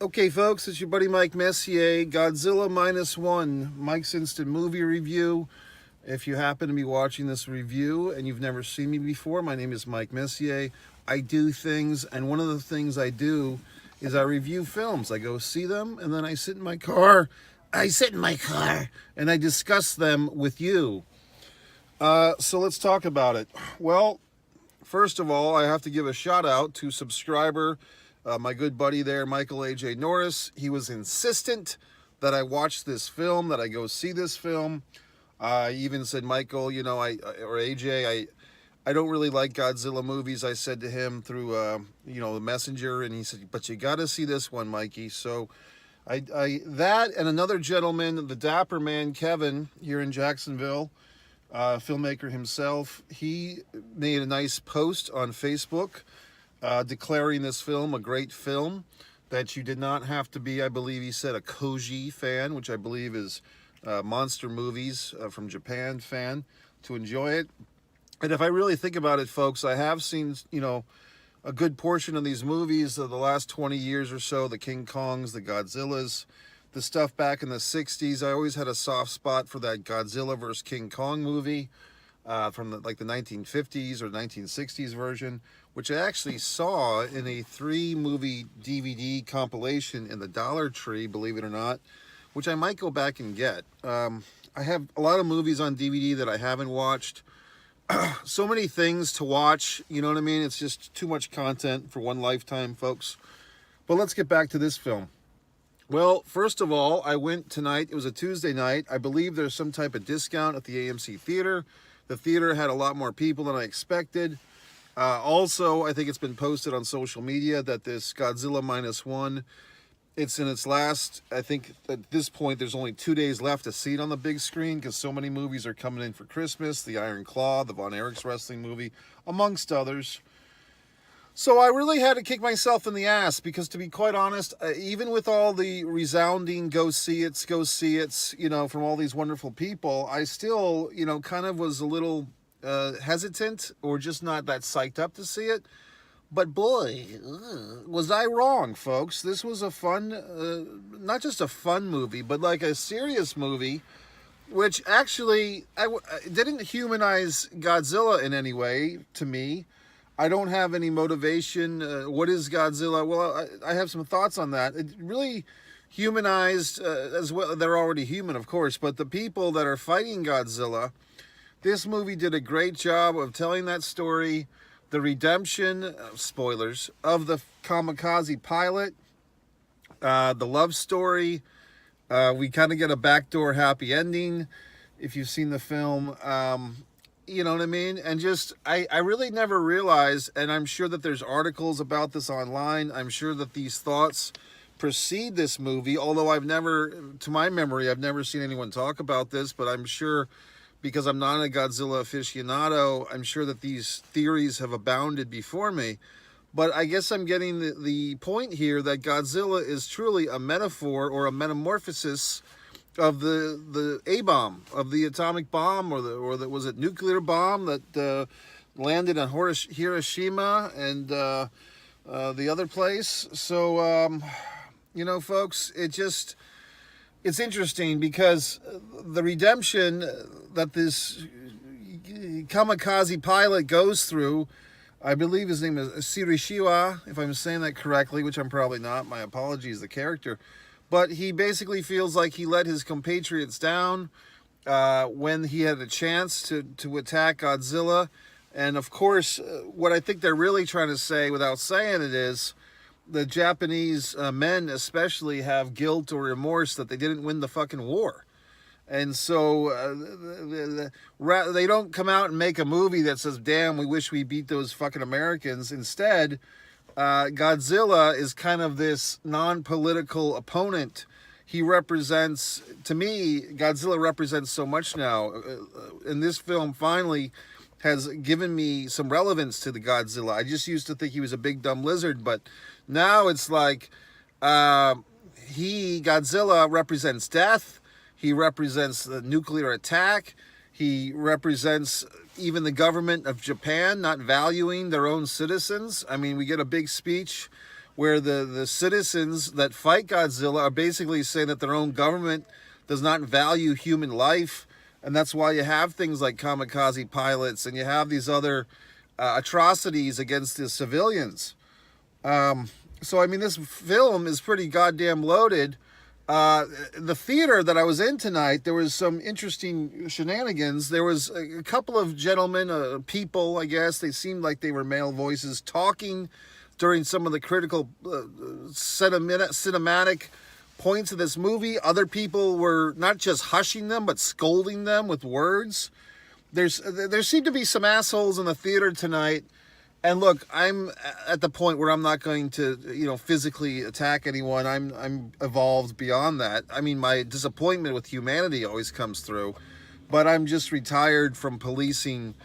Okay, folks, it's your buddy Mike Messier, Godzilla Minus One, Mike's Instant Movie Review. If you happen to be watching this review and you've never seen me before, my name is Mike Messier. I do things, and one of the things I do is I review films. I go see them, and then I sit in my car. And I discuss them with you. So let's talk about it. Well, first of all, I have to give a shout out to subscriber, my good buddy there, Michael A.J. Norris. He was insistent that I watch this film, that I go see this film. I even said, Michael, or AJ, I don't really like Godzilla movies. I said to him through, the messenger, and he said, but you got to see this one, Mikey. So that and another gentleman, the dapper man, Kevin, here in Jacksonville, filmmaker himself, he made a nice post on Facebook declaring this film a great film, that you did not have to be, I believe he said, a Koji fan, which I believe is monster movies from Japan fan, to enjoy it. And if I really think about it, folks, I have seen, a good portion of these movies of the last 20 years or so, the King Kongs, the Godzillas, the stuff back in the 60s. I always had a soft spot for that Godzilla vs. King Kong movie from the 1950s or 1960s version, which I actually saw in a 3-movie DVD compilation in the Dollar Tree, believe it or not, which I might go back and get. I have a lot of movies on DVD that I haven't watched. So many things to watch, you know what I mean? It's just too much content for one lifetime, folks. But let's get back to this film. Well, first of all, I went tonight. It was a Tuesday night. I believe there's some type of discount at the AMC Theater. The theater had a lot more people than I expected. Also, I think it's been posted on social media that this Godzilla Minus One, it's in its last, I think at this point there's only 2 days left to see it on the big screen, because so many movies are coming in for Christmas. The Iron Claw, the Von Erichs wrestling movie, amongst others. So I really had to kick myself in the ass, because to be quite honest, even with all the resounding go see it's, from all these wonderful people, I still, kind of was a little hesitant, or just not that psyched up to see it. But boy, was I wrong, folks. This was a fun, not just a fun movie, but like a serious movie, which actually didn't humanize Godzilla in any way to me. I don't have any motivation. What is Godzilla? Well, I have some thoughts on that. It really humanized, as well. They're already human, of course, but the people that are fighting Godzilla, this movie did a great job of telling that story. The redemption, spoilers, of the kamikaze pilot, the love story. We kind of get a backdoor happy ending, if you've seen the film. You know what I mean? And just, I really never realized, and I'm sure that there's articles about this online. I'm sure that these thoughts precede this movie, although I've never, to my memory, I've never seen anyone talk about this, but I'm sure, because I'm not a Godzilla aficionado, I'm sure that these theories have abounded before me. But I guess I'm getting the point here that Godzilla is truly a metaphor or a metamorphosis of the A-bomb, of the atomic bomb, or the was it nuclear bomb that landed on Hiroshima and the other place. So, folks, it's interesting, because the redemption that this kamikaze pilot goes through, I believe his name is Sirishiwa, if I'm saying that correctly, which I'm probably not. My apologies, the character. But he basically feels like he let his compatriots down when he had a chance to attack Godzilla. And of course, what I think they're really trying to say, without saying it, is the Japanese men especially have guilt or remorse that they didn't win the fucking war. And so they don't come out and make a movie that says, damn, we wish we beat those fucking Americans. Instead, Godzilla is kind of this non-political opponent. He represents, to me, Godzilla represents so much now. And this film finally has given me some relevance to the Godzilla. I just used to think he was a big dumb lizard, but now it's like Godzilla represents death. He represents the nuclear attack. He represents even the government of Japan not valuing their own citizens. I mean, we get a big speech where the citizens that fight Godzilla are basically saying that their own government does not value human life, and that's why you have things like kamikaze pilots, and you have these other atrocities against the civilians. So, I mean, this film is pretty goddamn loaded. The theater that I was in tonight, there was some interesting shenanigans. There was a couple of gentlemen, people, I guess. They seemed like they were male voices talking during some of the critical cinematic points of this movie. Other people were not just hushing them, but scolding them with words. There seemed to be some assholes in the theater tonight. And look, I'm at the point where I'm not going to, physically attack anyone. I'm evolved beyond that. I mean, my disappointment with humanity always comes through, but I'm just retired from policing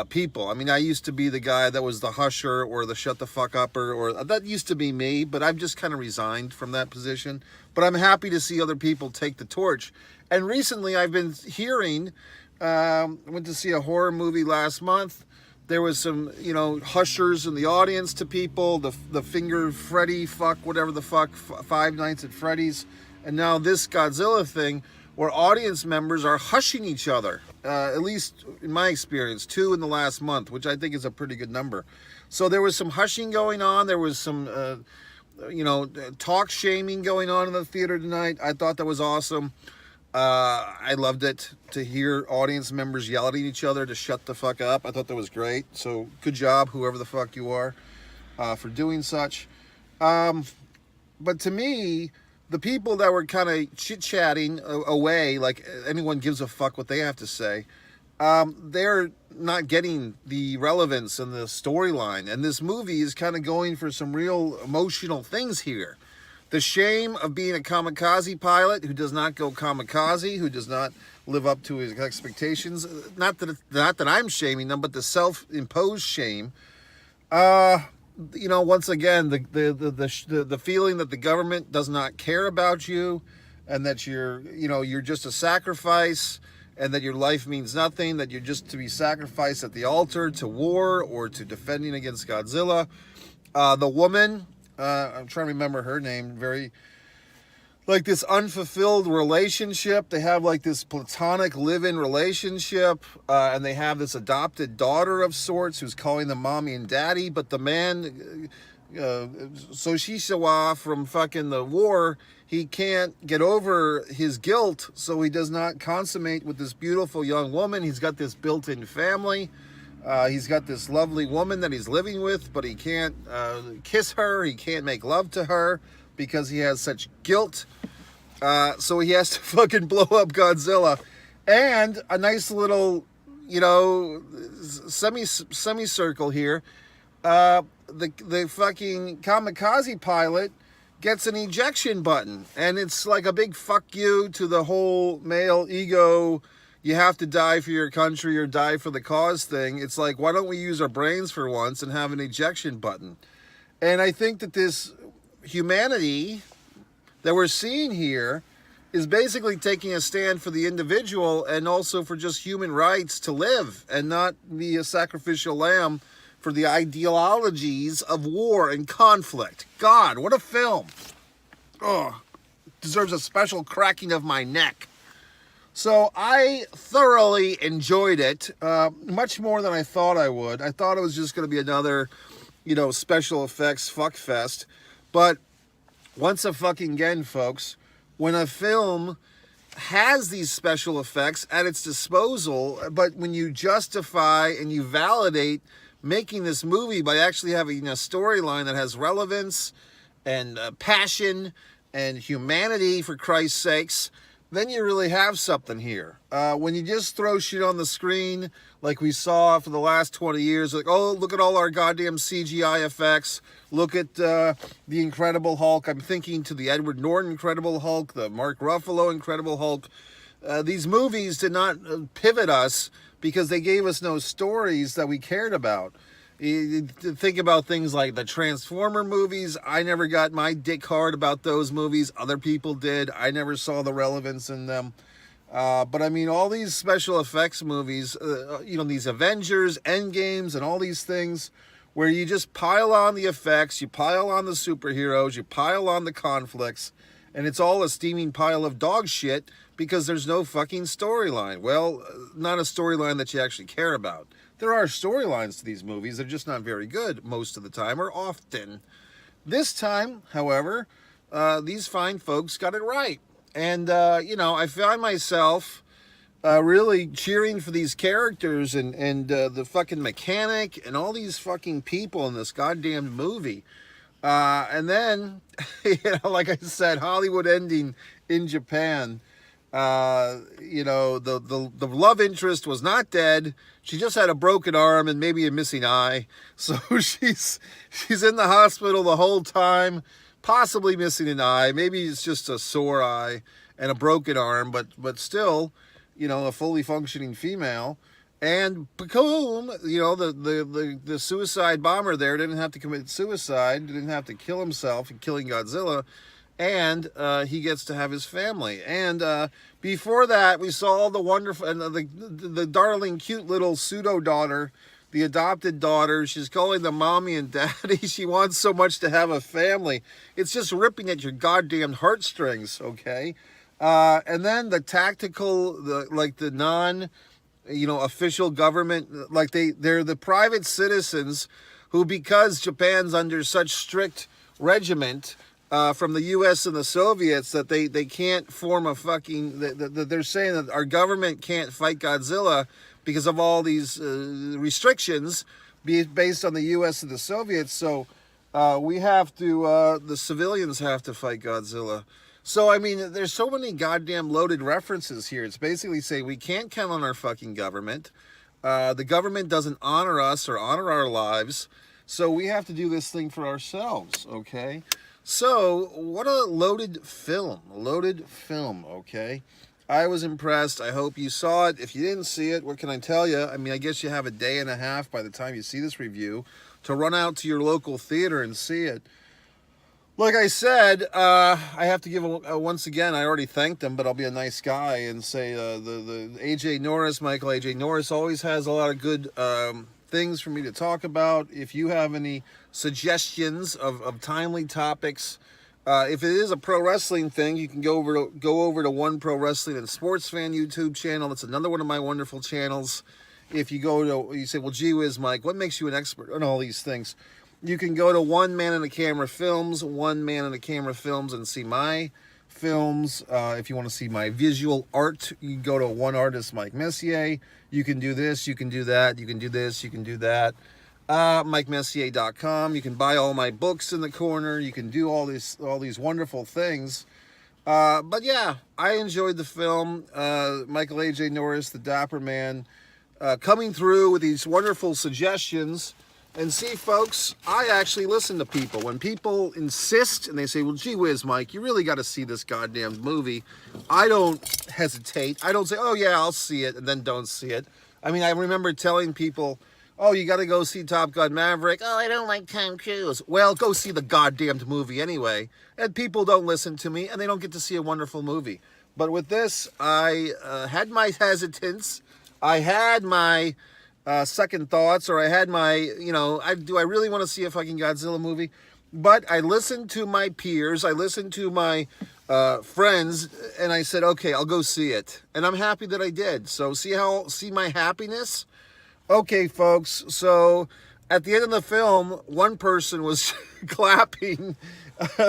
people. I mean, I used to be the guy that was the husher or the shut the fuck upper, or that used to be me, but I've just kind of resigned from that position. But I'm happy to see other people take the torch. And recently I've been hearing, went to see a horror movie last month. There was some, hushers in the audience to people, the finger Freddy fuck, whatever the fuck, Five Nights at Freddy's. And now this Godzilla thing where audience members are hushing each other, at least in my experience, 2 in the last month, which I think is a pretty good number. So there was some hushing going on. There was some, talk shaming going on in the theater tonight. I thought that was awesome. I loved it to hear audience members yelling at each other to shut the fuck up. I thought that was great. So good job, whoever the fuck you are, for doing such. But to me, the people that were kind of chit-chatting away, like anyone gives a fuck what they have to say, they're not getting the relevance and the storyline. And this movie is kind of going for some real emotional things here. The shame of being a kamikaze pilot who does not go kamikaze, who does not live up to his expectations. Not that I'm shaming them, but the self-imposed shame. Once again, the feeling that the government does not care about you, and that you're just a sacrifice, and that your life means nothing, that you're just to be sacrificed at the altar to war or to defending against Godzilla. The woman, I'm trying to remember her name, very, like this unfulfilled relationship. They have like this platonic live-in relationship, and they have this adopted daughter of sorts who's calling them mommy and daddy, but the man, Soshisawa from fucking the war, he can't get over his guilt, so he does not consummate with this beautiful young woman. He's got this built-in family. He's got this lovely woman that he's living with, but he can't kiss her. He can't make love to her because he has such guilt. So he has to fucking blow up Godzilla. And a nice little, semicircle here. The fucking kamikaze pilot gets an ejection button. And it's like a big fuck you to the whole male ego, you have to die for your country or die for the cause thing. It's like, why don't we use our brains for once and have an ejection button? And I think that this humanity that we're seeing here is basically taking a stand for the individual and also for just human rights to live and not be a sacrificial lamb for the ideologies of war and conflict. God, what a film. Oh, deserves a special cracking of my neck. So I thoroughly enjoyed it, much more than I thought I would. I thought it was just going to be another, special effects fuckfest. But once again, folks, when a film has these special effects at its disposal, but when you justify and you validate making this movie by actually having a storyline that has relevance and passion and humanity, for Christ's sakes, then you really have something here. When you just throw shit on the screen like we saw for the last 20 years, like, oh, look at all our goddamn CGI effects, look at the Incredible Hulk. I'm thinking to the Edward Norton Incredible Hulk, the Mark Ruffalo Incredible Hulk. These movies did not pivot us because they gave us no stories that we cared about. You think about things like the Transformer movies. I never got my dick hard about those movies. Other people did. I never saw the relevance in them. But I mean, all these special effects movies, these Avengers, Endgames, and all these things where you just pile on the effects, you pile on the superheroes, you pile on the conflicts, and it's all a steaming pile of dog shit because there's no fucking storyline. Well, not a storyline that you actually care about. There are storylines to these movies. They're just not very good most of the time, or often. This time, however, these fine folks got it right. And, I find myself really cheering for these characters and the fucking mechanic and all these fucking people in this goddamn movie. And then, like I said, Hollywood ending in Japan. The love interest was not dead. She just had a broken arm and maybe a missing eye. So she's in the hospital the whole time, possibly missing an eye. Maybe it's just a sore eye and a broken arm, but still, a fully functioning female. And boom, the suicide bomber there didn't have to commit suicide, didn't have to kill himself in killing Godzilla. And he gets to have his family. And before that, we saw the wonderful, and the darling, cute little pseudo-daughter, the adopted daughter. She's calling them mommy and daddy. She wants so much to have a family. It's just ripping at your goddamn heartstrings, okay? And then the tactical, the non, official government, like they're the private citizens who, because Japan's under such strict regiment, from the U.S. and the Soviets, that they can't form a fucking... They're saying that our government can't fight Godzilla because of all these restrictions based on the U.S. and the Soviets. So we have to... the civilians have to fight Godzilla. So, I mean, there's so many goddamn loaded references here. It's basically saying we can't count on our fucking government. The government doesn't honor us or honor our lives. So we have to do this thing for ourselves, okay? So, what a loaded film, okay? I was impressed. I hope you saw it. If you didn't see it, what can I tell you? I mean, I guess you have a day and a half by the time you see this review to run out to your local theater and see it. Like I said, I have to give, once again, I already thanked them, but I'll be a nice guy and say the A.J. Norris, Michael A.J. Norris, always has a lot of good things for me to talk about. If you have any suggestions of timely topics, if it is a pro wrestling thing, you can go over to One Pro Wrestling and Sports Fan YouTube channel. That's another one of my wonderful channels. If you you say, well, gee whiz, Mike, what makes you an expert on all these things? You can go to One Man and a Camera Films, and see my films. If you want to see my visual art, you can go to One Artist, Mike Messier. You can do this, you can do that, you can do this, you can do that. MikeMessier.com. You can buy all my books in the corner. You can do all these wonderful things. But yeah, I enjoyed the film. Michael A.J. Norris, the Dapper Man, coming through with these wonderful suggestions. And see, folks, I actually listen to people. When people insist and they say, well, gee whiz, Mike, you really got to see this goddamn movie, I don't hesitate. I don't say, oh, yeah, I'll see it, and then don't see it. I mean, I remember telling people, oh, you got to go see Top Gun Maverick. Oh, I don't like Tom Cruise. Well, go see the goddamn movie anyway. And people don't listen to me, and they don't get to see a wonderful movie. But with this, I had my hesitance. I had my... second thoughts, or I had my, do I really want to see a fucking Godzilla movie? But I listened to my peers, I listened to my friends, and I said, okay, I'll go see it. And I'm happy that I did. So see my happiness? Okay, folks, so at the end of the film, one person was clapping.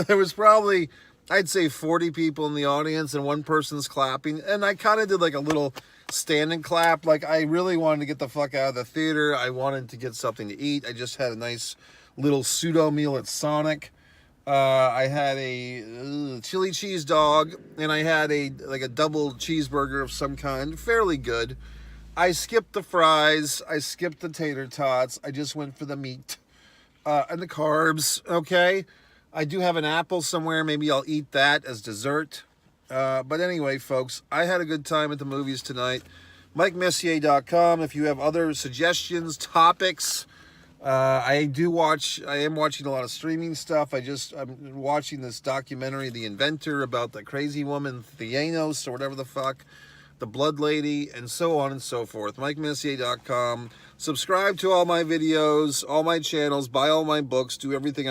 There was probably, I'd say 40 people in the audience, and one person's clapping. And I kind of did like a little stand and clap. Like, I really wanted to get the fuck out of the theater. I wanted to get something to eat. I just had a nice little pseudo meal at Sonic. I had a chili cheese dog, and I had a double cheeseburger of some kind, fairly good. I skipped the fries, I skipped the tater tots, I just went for the meat and the carbs, okay? I do have an apple somewhere, maybe I'll eat that as dessert. But anyway, folks, I had a good time at the movies tonight. MikeMessier.com. If you have other suggestions, topics, I am watching a lot of streaming stuff. I'm watching this documentary, The Inventor, about the crazy woman Theanos or whatever the fuck. The Blood Lady, and so on and so forth. MikeMessier.com. Subscribe to all my videos, all my channels, buy all my books, do everything